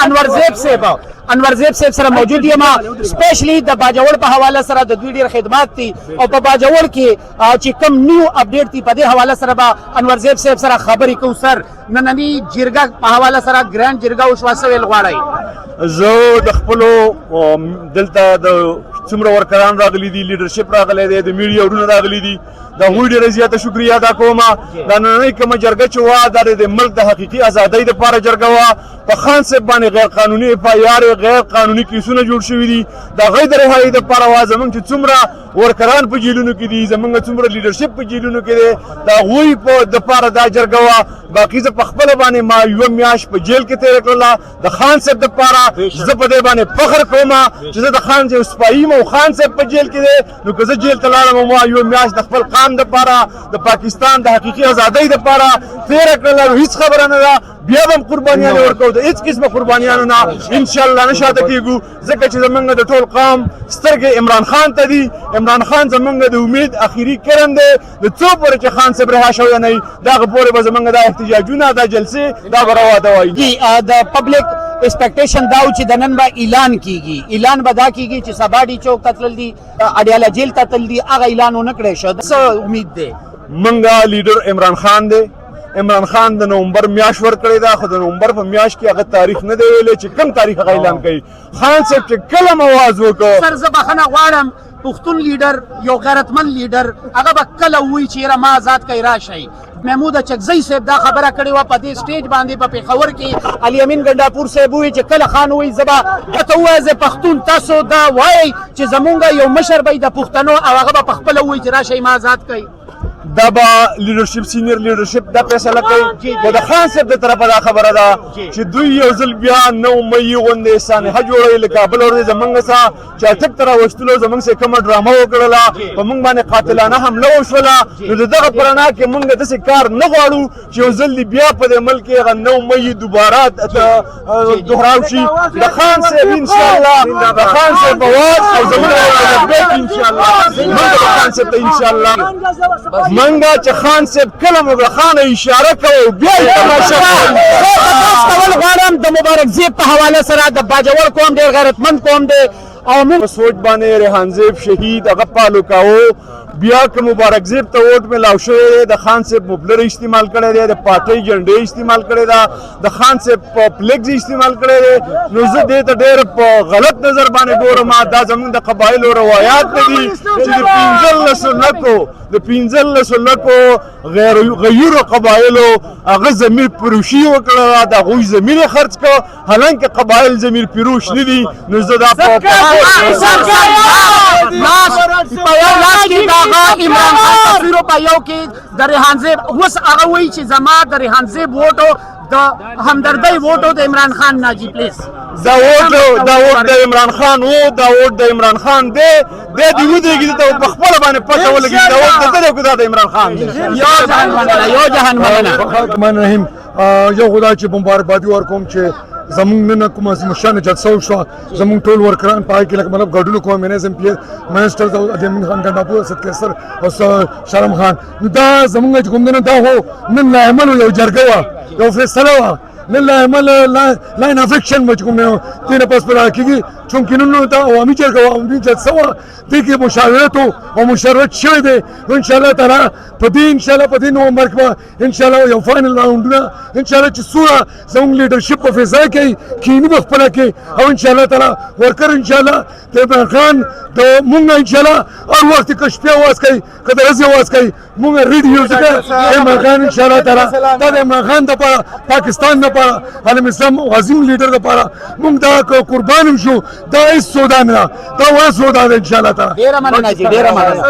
انور زیب صاحب سره موجود یم سپیشلی د باجوړ په حواله سره د دوی ډیر خدمات دي او په باجوړ کې چې کوم نیو اپډیټ دي په دې حواله سره به انور زیب صاحب سره خبرې کوو. سر نننی جرګه په حواله سره ګرانډ جرګه وشوه څه ویل غواړئ؟ زه د خپلو دلته د څومره ورکران راغلي دي لیډرشپ راغلی دی د میډیا ورونه راغلي دي د هغوی ډېره زیاته شکریه ادا کوم. دا نننۍ کومه جرګه چې وه دا د ملک د حقیقي ازادۍ دپاره جرګه وه. په خان صاحب باندې غیر قانوني اف آی آر غیر قانوني کیسونه جوړ شوي دي د هغوی د رهایي دپاره وه. زموږ چې څومره ورکران په جیلونو کې دي زموږ څومره لیډرشپ په جیلونو کې دی د هغوی په دپاره دا جرګه وه. باقي زه په خپله باندې ما یوه میاشت په جیل کې تېره کړله د خان صاحب دپاره. زه په دې باندې فخر کوم چې زه د خان صاحب سپایي یم او خان صاحب په جیل کې دی نو که زه جیل ته لاړم او ما یوه میاشت د خپل قام دپاره د پاکستان د حقیقي ازادۍ دپاره تېره کړله نو هېڅ خبره نه ده. بیا به هم قربانیانې ورکوو د هېڅ قسمه قربانیانو نه انشاءالله نه شاته کېږو ځکه چې زموږ د ټول قام سترګې عمران خان ته دي. عمران خان زموږ د امید اخري کرم دی د څو پورې چې خان صاحب رها شوی نه وي د هغه پورې به زموږ دا احتجاجونه دا جلسې دا به رواده وایي. د پبلک ایکسپیکټیشن دا و چې د نن به اعلان کیږي. اعلان به دا کیږي چې سباډي چوک ته تلل دي اډیاله جیل ته تلل دي هغه اعلان ونه کړی شو. څه امید دی؟ منګه لیډر عمران خان دی. عمران خان د نومبر میاشت ورکړې ده خو د نومبر په میاشت کې هغه تاریخ نه دی ویلی چې کوم تاریخ هغه اعلان کوي. خان صاحب چې کله م اواز وکړو سر زه بخښنه غواړم پښتون لیډر یو غیرتمند لیډر هغه به کله ووایي چې یاره ما آزاد کوي راشئ. محمود اچکزی صاحب دا خبره کړې وه په دې سټیج باندې په پېښور کې علي امین ګنډاپور صاحب ووایي چې کله خان ووایي زه به درته ووایه زه پښتون تاسو دا وایئ چې زمونږ یو مشر به د پښتنو او هغه به پخپله ووایي چې راشئ ما آزاد کوي. دا به لیډرشپ سینیر لیډرشپ دا فیصله کوي خو د خان صاحب د طرفه دا خبره ده چې دوی یو ځل بیا 9 مۍ غوندې سانحه جوړوي له کابل ورځې زموږ څخه چې اټک ته راوستلو زموږ څخه کومه ډرامه وکړله په موږ باندې قاتلانه حمله وشوله نو د دغه په رڼا کې موږ داسې کار نه غواړو چې یو ځل بیا په دې ملک کې هغه 9 مۍ دوباره دوهراو شي. د خان صاحب انشاءالله د خان صاحب اواز او زموږ انشاءالله موږ د خان صاحب ته انشاءالله منګه چې خان صاحب کله مو خان اشاره کوي بیا یې تماشا کول غواړم د مبارک زیب په حواله سره د باجوړ قوم ډېر غیرتمند قوم دی او موږ سوچ باندې ریحان زیب شهید هغه پالو کاوه بیا که مبارک زیب ته ووټ میلاو شوی دی د خان صاحب مبلر استعمال کړی دی د پارټۍ جنډې استعمال کړی ده د خان صاحب فلیکس استعمال کړی دی نو زه دې ته ډېر په غلط نظر باندې ګورم. دا زموږ د قبایلو روایات نه دي چې د 15 لکو غیرو قبایلو هغه ضمیر پروشي وکړه د هغوی ضمیر یې خرڅ کړه حالانکه قبایل ضمیر پروش نه دي. نو زه دا عمران خان تصویرو په یو کې د ریحان زیب اوس هغه وایي چې زما د ریحان زیب ووټو د همدردۍ ووټو د عمران خان ناجي پلیز دا ووټ د عمران خان و دا ووټ د عمران خان دی دې ودرېږي ته په خپله باندې پته ولګېږي دا ووټ د ده دی که دا د عمران خان دی. یو جهان مننه. رحمان رحیم یو خدای چې مبارکبادي ورکوم چې زمونږ نن کومه مشانه جلسه وشوه زمونږ ټول ورکران په هغې کې لکه مطلب ګډون کوم منسټر د امین خان ګنډاپور اسد قیصر او شرم خان نو دا زمونږ چې کوم دی دا خو نن لاعمل یو جرګه وه یو فیصله وه نن لاعمل لاین اف اکشن به چې کوم دی دې نه پس به کېږي چونکې نن دا عوامي جرګه وه عوامي جلسه وه دې کې مشاورت او مشرت شوی دی نو انشاءالله تعالی په دې نومبر کې به انشاءالله یو فاینل راونډونه انشاءالله چې څومره زموږ لیډرشپ په فضا کوي کینی به خپله کوي او انشاءالله تعالی ورکر انشاءالله د عمران خان د مونږ انشاءالله هر وخت که شپې اواز کوي که د ورځې اواز کوي مونږ ریډي یو ځکه عمران خان انشاءالله تعالی دا د عمران خان دپاره پاکستان دپاره عالم اسلام عظیم لیډر دپاره مونږ دا قربان هم شو دا هېڅ سودا نه ده دا وړه سودا ده انشاءالله تعالی. ډېره مننه جي ډېره مننه.